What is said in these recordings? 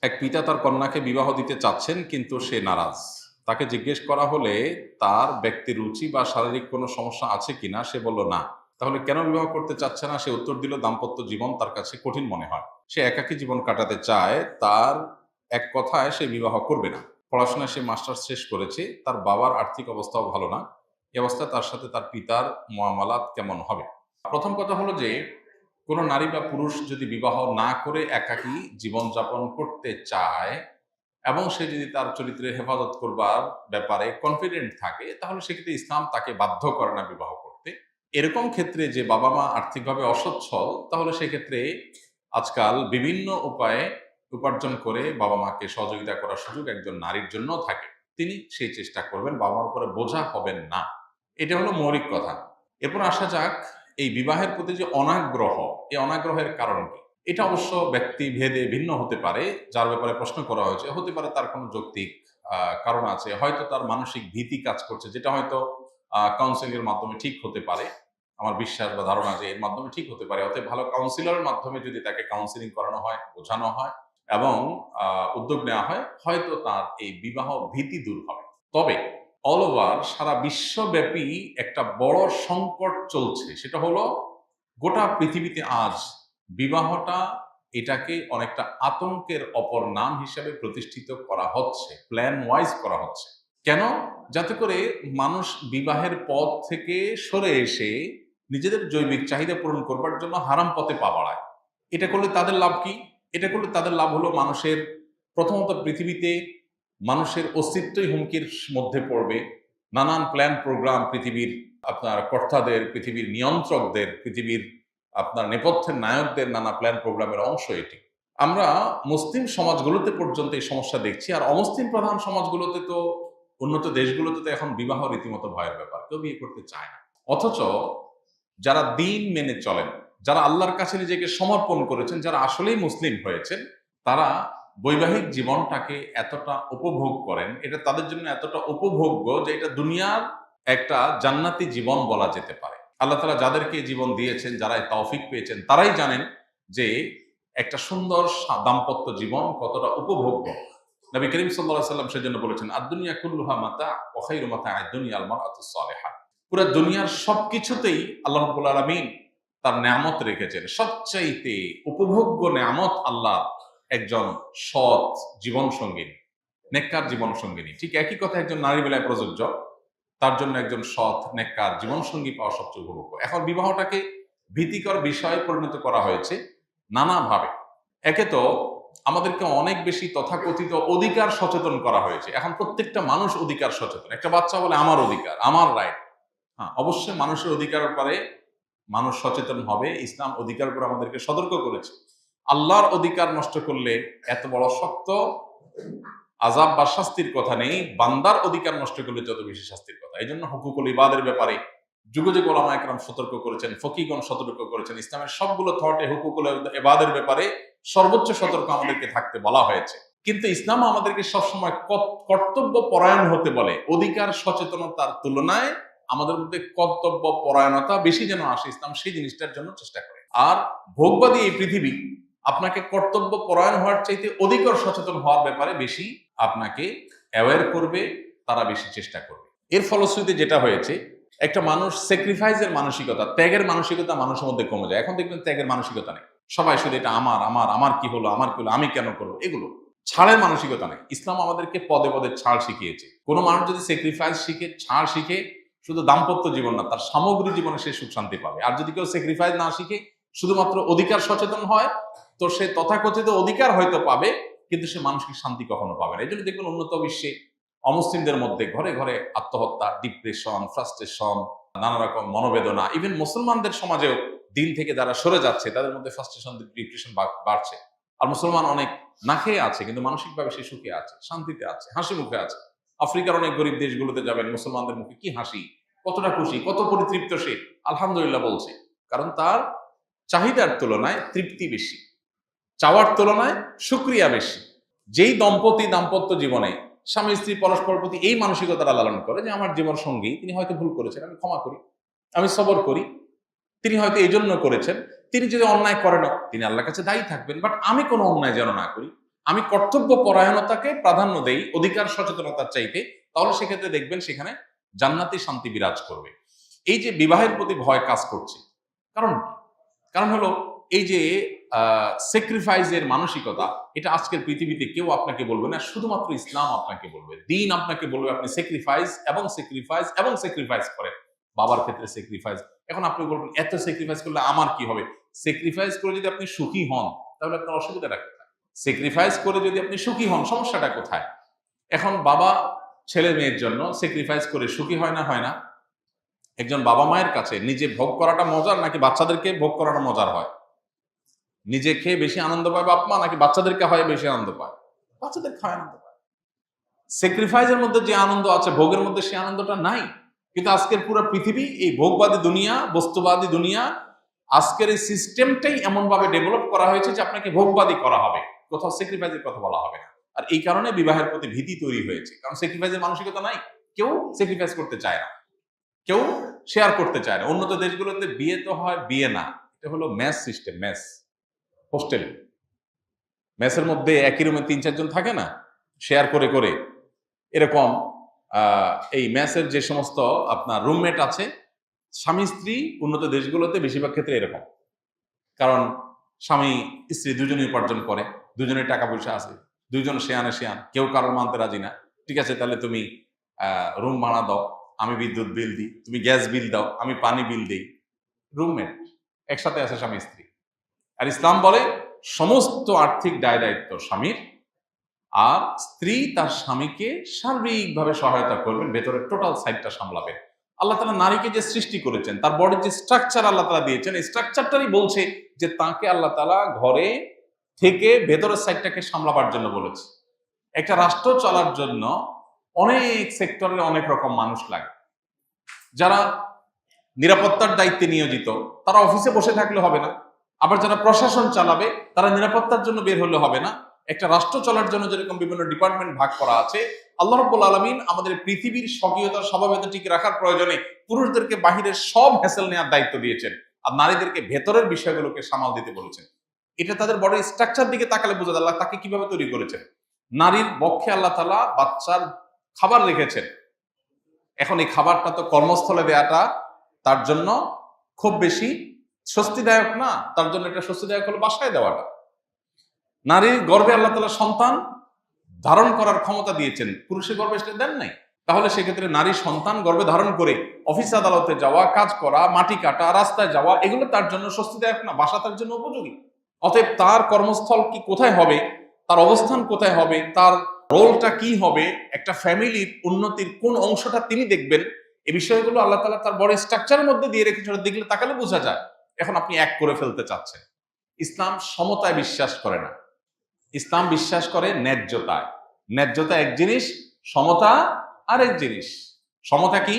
এক পিতা তার কন্যাকে বিবাহ দিতে চাচ্ছেন, কিন্তু সে নারাজ। তাকে জিজ্ঞেস করা হলে তার ব্যক্তি রুচি বা শারীরিক কোনো সমস্যা আছে কিনা, সে বলল না। তাহলে কেন বিবাহ করতে চাচ্ছে না? সে উত্তর দিল, দাম্পত্য জীবন তার কাছে কঠিন মনে হয়। সে একাকী জীবন কাটাতে চায়। তার এক কথায় সে বিবাহ করবে না। পড়াশোনায় সে মাস্টার্স শেষ করেছে। তার বাবার আর্থিক অবস্থাও ভালো না। এই অবস্থায় তার সাথে তার পিতার মুআমালাত কেমন হবে? প্রথম কথা হলো যে, কোনো নারী বা পুরুষ যদি বিবাহ না করে একাকী জীবনযাপন করতে চায় এবং সে যদি তার চরিত্রের হেফাজত করবার ব্যাপারে কনফিডেন্ট থাকে, তাহলে সেক্ষেত্রে ইসলাম তাকে বাধ্য করে না বিবাহ করতে। এরকম ক্ষেত্রে যে বাবা মা আর্থিকভাবে অসচ্ছল, তাহলে সেক্ষেত্রে আজকাল বিভিন্ন উপায়ে উপার্জন করে বাবা মাকে সহযোগিতা করার সুযোগ একজন নারীর জন্যও থাকে। তিনি সেই চেষ্টা করবেন, বাবা মার উপরে বোঝা হবেন না। এটা হলো মৌলিক কথা। এরপর আসা যাক, এই বিবাহের প্রতি যে অনাগ্রহ, এই অনাগ্রহের কারণ কি? এটা অবশ্য ব্যক্তিভেদে ভিন্ন হতে পারে। যার ব্যাপারে প্রশ্ন করা হয়েছে, হতে পারে তার কোনো যৌক্তিক কারণ আছে। হয়তো তার মানসিক ভীতি কাজ করছে, যেটা হয়তো কাউন্সেলিং এর মাধ্যমে ঠিক হতে পারে। আমার বিশ্বাস বা ধারণা যে এর মাধ্যমে ঠিক হতে পারে। অতএব ভালো কাউন্সিলরের মাধ্যমে যদি তাকে কাউন্সেলিং করানো হয়, বোঝানো হয় এবং উদ্যোগ নেওয়া হয়, হয়তো তার এই বিবাহ ভীতি দূর হবে। তবে অল ওভার সারা বিশ্বব্যাপী একটা বড় সংকট চলছে। সেটা হলো, গোটা পৃথিবীতে আজ বিবাহটা, এটাকে অনেকটা আতঙ্কের অপর নাম হিসেবে প্রতিষ্ঠিত করা হচ্ছে, প্ল্যান ওয়াইজ করা হচ্ছে। কেন? যাতে করে মানুষ বিবাহের পথ থেকে সরে এসে নিজেদের জৈবিক চাহিদা পূরণ করবার জন্য হারাম পথে পা বাড়ায়। এটা করলে তাদের লাভ কি? এটা করলে তাদের লাভ হলো, মানুষের প্রথমত পৃথিবীতে মানুষের অস্তিত্বই হুমকির মধ্যে পড়বে। নানান প্ল্যান প্রোগ্রাম পৃথিবীর আপনার কর্তাদের, পৃথিবীর নিয়ন্ত্রকদের, পৃথিবীর আপনার নেপথ্যের নায়কদের নানা প্ল্যান প্রোগ্রামের অংশ এটি। আমরা মুসলিম সমাজগুলোতে পর্যন্ত এই সমস্যা দেখছি। আর অমুসলিম প্রধান সমাজগুলোতে তো, উন্নত দেশগুলোতে তো এখন বিবাহ রীতিমতো ভয়ের ব্যাপার। কেউ বিয়ে করতে চায় না। অথচ যারা দিন মেনে চলেন, যারা আল্লাহর কাছে নিজেকে সমর্পণ করেছেন, যারা আসলেই মুসলিম হয়েছেন, তারা বৈবাহিক জীবনটাকে এতটা উপভোগ করেন, এটা তাদের জন্য এতটা উপভোগ্য যে এটা দুনিয়ার একটা জান্নাতি জীবন বলা যেতে পারে। আল্লাহ তাআলা যাদেরকে এই জীবন দিয়েছেন, যারা এই তৌফিক পেয়েছেন, তারাই জানেন যে একটা সুন্দর দাম্পত্য জীবন কতটা উপভোগ্য। নবী করিম সাল্লাল্লাহু আলাইহি ওয়াসাল্লাম সেজন্য বলেছেন, আদ-দুনিয়া কুল্লুহা মাতা ওয়া খায়রু মাতা'আদ দুনিয়া আল মারআতুস সালিহা। পুরা দুনিয়ার সবকিছুতেই আল্লাহ রাব্বুল আলামিন তার নেয়ামত রেখেছেন। সবচাইতে উপভোগ্য নেয়ামত আল্লাহ একজন সৎ জীবন সঙ্গিনী, নেককার জীবন সঙ্গিনী। ঠিক একই কথা একজন নারী বেলায় প্রযোজ্য। তার জন্য একজন সৎ নেককার জীবন সঙ্গী পাওয়া সবচেয়ে উপভোগ্য। এখন বিবাহটাকে ভীতিকর বিষয়ে পরিণত করা হয়েছে নানাভাবে। একে তো আমাদেরকে অনেক বেশি তথাকথিত অধিকার সচেতন করা হয়েছে। এখন প্রত্যেকটা মানুষ অধিকার সচেতন। একটা বাচ্চা বলে আমার অধিকার, আমার রাইট। হ্যাঁ, অবশ্যই মানুষের অধিকার ব্যাপারে মানুষ সচেতন হবে। ইসলাম অধিকার করে আমাদেরকে সতর্ক করেছে। আল্লাহর অধিকার নষ্ট করলে এত বড় শক্ত আযাব বা শাস্তির কথা নেই, বান্দার অধিকার নষ্ট করলে যত বেশি শাস্তির কথা। এইজন্য হুকুকুল ইবাদের ব্যাপারে যুগে যুগে উলামায়ে কেরাম সতর্ক করেছেন, ফকিহগণ সতর্ক করেছেন। ইসলামের সবগুলো থটে হুকুকুল ইবাদের ব্যাপারে সর্বোচ্চ সতর্ক আমাদেরকে থাকতে বলা হয়েছে। কিন্তু ইসলাম আমাদেরকে সবসময় কর্তব্য পরায়ণ হতে বলে। অধিকার সচেতনতার তুলনায় আমাদের মধ্যে কর্তব্য পরায়ণতা বেশি যেন আসে, ইসলাম সেই জিনিসটার জন্য চেষ্টা করে। আর ভোগবাদী এই পৃথিবী আপনাকে কর্তব্য পরায়ণ হওয়ার চাইতে অধিকার সচেতন হওয়ার ব্যাপারে বেশি আপনাকে অ্যাওয়্যার করবে, তারা বেশি চেষ্টা করবে। এর ফলশ্রুতিতে যেটা হয়েছে, একটা মানুষ স্যাক্রিফাইসের মানসিকতা, ত্যাগের মানসিকতা মানুষের মধ্যে কমে যায়। এখন দেখবেন ত্যাগের মানসিকতা নেই। সবাই শুধু এটা আমার আমার আমার কি হলো, আমার কি হলো, আমি কেন করবো, এগুলো ছাড়ের মানসিকতা নেই। ইসলাম আমাদেরকে পদে পদে ছাড় শিখিয়েছে। কোনো মানুষ যদি স্যাক্রিফাইস শিখে, ছাড় শিখে, শুধু দাম্পত্য জীবন না, তার সামগ্রিক জীবনে সে সুখ শান্তি পাবে। আর যদি কেউ স্যাক্রিফাইস না শিখে, শুধুমাত্র অধিকার সচেতন হয়, তো সে তথাকথিত অধিকার হয়তো পাবে, কিন্তু সে মানসিক শান্তি কখনো পাবে না। এই জন্য দেখবেন উন্নত বিশ্বে অমুসলিমদের মধ্যে ঘরে ঘরে আত্মহত্যা, ডিপ্রেশন, ফ্রাস্ট্রেশন, নানা রকম মনোবেদনা। ইভেন মুসলমানদের সমাজেও দিন থেকে যারা সরে যাচ্ছে, তাদের মধ্যে ফ্রাস্ট্রেশন, ডিপ্রেশন বাড়ছে। আর মুসলমান অনেক না খেয়ে আছে, কিন্তু মানসিকভাবে সে সুখে আছে, শান্তিতে আছে, হাসি মুখে আছে। আফ্রিকার অনেক গরিব দেশগুলোতে যাবেন, মুসলমানদের মুখে কি হাসি, কতটা খুশি, কত পরিতৃপ্ত সে, আলহামদুলিল্লাহ বলছে। কারণ তার চাহিদার তুলনায় তৃপ্তি বেশি, চাওয়ার তুলনায় শুকরিয়া বেশি। যেই দম্পতি দাম্পত্য জীবনে স্বামী স্ত্রী পরস্পর প্রতি এই মানসিকতাটা লালন করে যে আমার জীবন সঙ্গী, তিনি হয়তো ভুল করেছেন, আমি ক্ষমা করি, আমি সবর করি, তিনি হয়তো এই জন্য করেছেন, তিনি যদি অন্যায় করেন তিনি আল্লাহর কাছে দায়ী থাকবেন, বাট আমি কোনো অন্যায় যেন না করি। আমি কর্তব্য পরায়ণতাকে প্রাধান্য দেই অধিকার সচেতনতার চাইতে, তাহলে সেক্ষেত্রে দেখবেন সেখানে জান্নাতি শান্তি বিরাজ করবে। এই যে বিবাহের প্রতি ভয় কাজ করছে, কারণ কি? কারণ হলো এই যে স্যাক্রিফাইসের মানসিকতা, এটা আজকের পৃথিবীতে কেউ আপনাকে বলবে না, শুধুমাত্র ইসলাম আপনাকে বলবে, দিন আপনাকে বলবে আপনি স্যাক্রিফাইস এবং স্যাক্রিফাইস এবং স্যাক্রিফাইস করেন। বাবার ক্ষেত্রে স্যাক্রিফাইস, এখন আপনি বলবেন এত স্যাক্রিফাইস করলে আমার কি হবে? স্যাক্রিফাইস করে যদি আপনি সুখী হন তাহলে আপনার অসুবিধাটা কোথায়? স্যাক্রিফাইস করে যদি আপনি সুখী হন, সমস্যাটা কোথায়? এখন বাবা ছেলে মেয়ের জন্য স্যাক্রিফাইস করে সুখী হয় না, হয় না? একজন বাবা মায়ের কাছে নিজে ভোগ করাটা মজার নাকি বাচ্চাদেরকে ভোগ করাটা মজার হয়? নিজে খেয়ে বেশি আনন্দ পায় বাপ মা নাকি বাচ্চাদেরকে হয় বেশি আনন্দ পায়? বাচ্চাদের খায় আনন্দ পায়। স্যাক্রিফাইসের মধ্যে যে আনন্দ আছে ভোগের মধ্যে সেই আনন্দটা নাই। কিন্তু আজকের পুরো পৃথিবী এই ভোগবাদী দুনিয়া, বস্তুবাদী দুনিয়া, আজকের এই সিস্টেমটাই এমন ভাবে ডেভেলপ করা হয়েছে যে আপনাকে ভোগবাদী করা হবে, কোথাও স্যাক্রিফাইসের কথা বলা হবে না। আর এই কারণে বিবাহের প্রতি ভীতি তৈরি হয়েছে, কারণ স্যাক্রিফাইসের মানসিকতা নাই। কেউ স্যাক্রিফাইস করতে চায় না, কেউ শেয়ার করতে চায় না। উন্নত দেশগুলোতে বিয়ে তো হয়, বিয়ে না, এটা হলো মেস সিস্টেম, মেস হোস্টেল। মেসের মধ্যে একই রুমে ৩-৪ জন থাকে না, শেয়ার করে করে, এরকম এই মেসের যে সমস্ত আপনার রুমমেট আছে, স্বামী স্ত্রী উন্নত দেশগুলোতে বেশিরভাগ ক্ষেত্রে এরকম। কারণ স্বামী স্ত্রী দুজনেই উপার্জন করে, দুজনের টাকা পয়সা আছে, দুইজন শেয়ানে শেয়ান, কেউ কারোর মানতে রাজি না। ঠিক আছে, তাহলে তুমি রুম ভাড়া দাও, আমি বিদ্যুৎ বিল দিই, তুমি গ্যাস বিল দাও, আমি পানি বিল দিই। রুমমেট একসাথে আছে স্বামী স্ত্রী। আর ইসলাম বলে সমস্ত আর্থিক দায় দায়িত্ব স্বামীর, আর স্ত্রী তার স্বামীকে সার্বিকভাবে সহায়তা করবেন, ভেতরের টোটাল সাইডটা সামলাবেন। আল্লাহ তাআলা নারীকে যে সৃষ্টি করেছেন, তার বডির যে স্ট্রাকচার আল্লাহ তাআলা দিয়েছেন, এই স্ট্রাকচারটারই বলছে যে তাকে আল্লাহ তাআলা ঘরে থেকে ভেতরের সাইডটাকে সামলাবার জন্য বলেছে। একটা রাষ্ট্র চলার জন্য অনেক সেক্টরে অনেক রকম মানুষ লাগে। যারা নিরাপত্তার দায়িত্বে নিয়োজিত তারা অফিসে বসে থাকলে হবে না, আবার যারা প্রশাসন চালাবে তারা নিরাপত্তার জন্য বের হলে হবে না। একটা রাষ্ট্র চলার জন্য যেরকম বিভিন্ন ডিপার্টমেন্ট ভাগ করা আছে, আল্লাহ রাব্বুল আলামিন আমাদের পৃথিবীর স্বকীয়তা স্বভাবতা ঠিক রাখার প্রয়োজনে পুরুষদেরকে বাহিরের সব হ্যাসেল নেওয়ার দায়িত্ব দিয়েছেন, আর নারীদেরকে ভেতরের বিষয়গুলোকে সামাল দিতে বলেছেন। এটা তাদের বডির স্ট্রাকচার দিকে তাকালে বোঝা যায় আল্লাহ তাকে কিভাবে তৈরি করেছেন। নারীর বক্ষে আল্লাহ তাআলা বাচ্চার খাবার রেখেছেন। এখন এই খাবারটা তো কর্মস্থলে দেয়াটা তার জন্য খুব বেশি স্বস্তিদায়ক না, তার জন্য এটা স্বস্তিদায়ক হলো বাসায় দেওয়াটা। নারীর গর্ভে আল্লাহ তাআলা সন্তান ধারণ করার ক্ষমতা দিয়েছেন, পুরুষের গর্ভে সেটা দেন নাই। তাহলে সেক্ষেত্রে নারী সন্তান গর্ভে ধারণ করে অফিস আদালতে যাওয়া, কাজ করা, মাটি কাটা, রাস্তায় যাওয়া, এগুলো তার জন্য স্বস্তিদায়ক না, বাসা তার জন্য উপযোগী। অতএব তার কর্মস্থল কি কোথায় হবে, তার অবস্থান কোথায় হবে, তার রোলটা কি হবে, একটা ফ্যামিলির উন্নতির কোন অংশটা তিনি দেখবেন, এই বিষয়গুলো আল্লাহ তাআলা তার বড় স্ট্রাকচারের মধ্যে দিয়ে রেখেছে। দেখলে তাকালে বোঝা যায়। এখন আপনি এক করে ফেলতে চাচ্ছেন। ইসলাম সমতায় বিশ্বাস করে না, ইসলাম বিশ্বাস করে ন্যায্যতায়। ন্যায্যতা এক জিনিস, সমতা আরেক জিনিস। সমতা কি?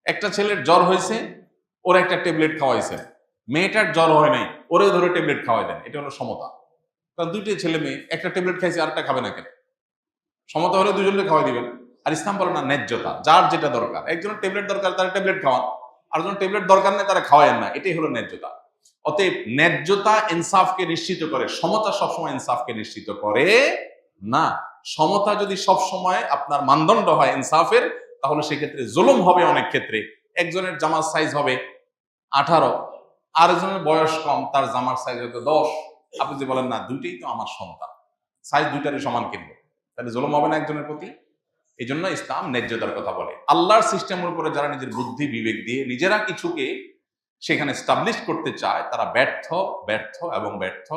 একটা ছেলের জ্বর হয়েছে, ওর একটা ট্যাবলেট খাওয়াইছে, মেয়েটার জ্বর হয় নাই, ওরে ধরে ট্যাবলেট খাওয়াই দেন, এটা হলো সমতা। কারণ দুইটা ছেলে মেয়ে, একটা ট্যাবলেট খাইছে আরেকটা খাবে না কেন? সমতা হলে দুজনকে খাওয়াই দিবেন। আর ইসলাম বলে না, ন্যায্যতা, যার যেটা দরকার। একজনের ট্যাবলেট দরকার, তারা ট্যাবলেট খাওয়ান, আরেকজনের ট্যাবলেট দরকার নেই, তারা খাওয়ায়েন না, এটাই হলো ন্যায্যতা। অতএব ন্যায্যতা ইনসাফকে নিশ্চিত করে, সমতা সবসময় ইনসাফকে নিশ্চিত করে না। সমতা যদি সবসময় আপনার মানদণ্ড হয় ইনসাফের, তাহলে সেক্ষেত্রে জুলুম হবে অনেক ক্ষেত্রে। একজনের জামার সাইজ হবে 18, আরেকজনের বয়স কম, তার জামার সাইজ হয়তো 10। আপনি যে বলেন না দুইটাই তো আমার সন্তান, সাইজ দুইটারই সমান কিনবো, তাহলে জুলুম হবে না একজনের প্রতি? এই জন্য ইসলাম ন্যায্যতার কথা বলে। আল্লাহর সিস্টেমের উপরে যারা নিজের বুদ্ধি বিবেক দিয়ে নিজেরা কিছুকে সেখানে স্টাবলিশ করতে চায়, তারা ব্যর্থ, ব্যর্থ এবং ব্যর্থ।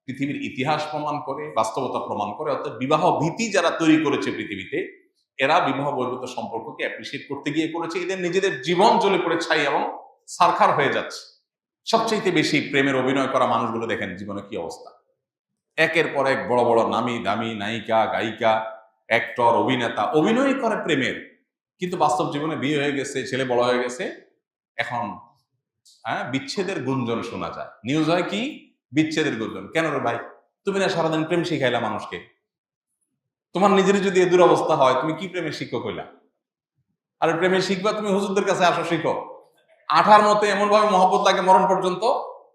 পৃথিবীর ইতিহাস প্রমাণ করে, বাস্তবতা প্রমাণ করে। অর্থাৎ বিবাহ ভীতি যারা তৈরি করেছে পৃথিবীতে, এরা বিবাহ বহির্ভূত সম্পর্ককে অ্যাপ্রিসিয়েট করতে গিয়ে করেছে, এদের নিজেদের জীবন জ্বলে পড়ে ছাই এবং সারখার হয়ে যাচ্ছে। সবচেয়ে বেশি প্রেমের অভিনয় করা মানুষগুলো দেখেন জীবনে কি অবস্থা। একের পর এক বড় বড় নামি দামি নায়িকা, গায়িকা, অ্যাক্টর, অভিনেতা অভিনয় করে প্রেমের, কিন্তু বাস্তব জীবনে বিয়ে হয়ে গেছে, ছেলে বড় হয়ে গেছে, এখন বিচ্ছেদের গুঞ্জন শোনা যায়। নিউজ হয় কি? বিচ্ছেদের গুঞ্জন। কেন রে ভাই, তুমি না সারাদিন প্রেম শিখাইলা মানুষকে, তোমার নিজের যদি এ দুরবস্থা হয়, তুমি কি প্রেমের শিক্ষক হইলা? আর প্রেমে শিখবা তুমি হুজুরদের কাছে আসো, শিখো। আঠার মতো এমন ভাবে মহব্বত লাগে, মরণ পর্যন্ত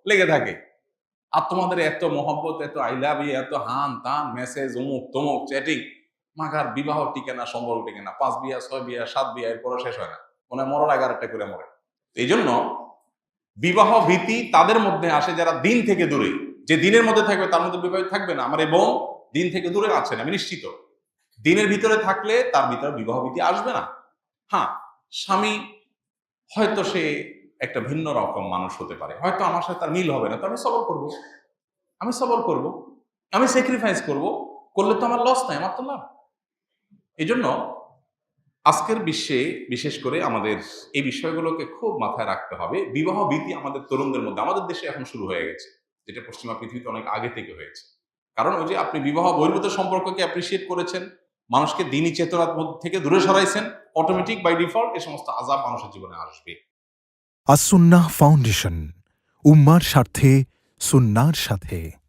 লেগে থাকে। আর তোমাদের এত মহব্বত, এত আই লাভ ইউ, এত হান তান মেসেজ, অমুক তমুক চ্যাটিং, মাগার বিবাহ টিকে না, সম্পর্ক টিকে না। ৫ বিয়া, ৬ বিয়া, ৭ বিয়া, এরপরও শেষ হয় না। মনে হয় মরার আগে আরেকটা করে মরে। এই জন্য বিবাহ ভীতি তাদের মধ্যে আসে যারা দিন থেকে দূরে। যে দিনের মধ্যে থাকবে তার মধ্যে বিবাহ থাকবে না। আমার এই বোন দিন থেকে দূরে আছেন, আমি নিশ্চিত। দিনের ভিতরে থাকলে তার ভিতরে বিবাহ ভীতি আসবে না। হ্যাঁ, স্বামী হয়তো সে একটা ভিন্ন রকম মানুষ হতে পারে, হয়তো আমার সাথে তার মিল হবে না, তো আমি সবর করব, আমি সবর করব, আমি স্যাক্রিফাইস করব। করলে তো আমার লস নাই, আমার তো লাভ। এই জন্য আজকের বিশ্বে বিশেষ করে আমাদের এই বিষয়গুলোকে খুব মাথায় রাখতে হবে। বিবাহ ভীতি আমাদের তরুণদের মধ্যে, আমাদের দেশে এখন শুরু হয়ে গেছে, যেটা পশ্চিমা পৃথিবীতে অনেক আগে থেকে হয়েছে। কারণ ওই যে আপনি বিবাহ বহির্ভূত সম্পর্ককে অ্যাপ্রিসিয়েট করেছেন, মানুষকে দিনই চেতনার মধ্যে থেকে দূরে সরাইছেন, অটোমেটিক বাই ডিফল্ট এ সমস্ত আযাব মানুষের জীবনে আসবে। আস-সুন্নাহ ফাউন্ডেশন, উম্মার স্বার্থে সুন্নাহর সাথে।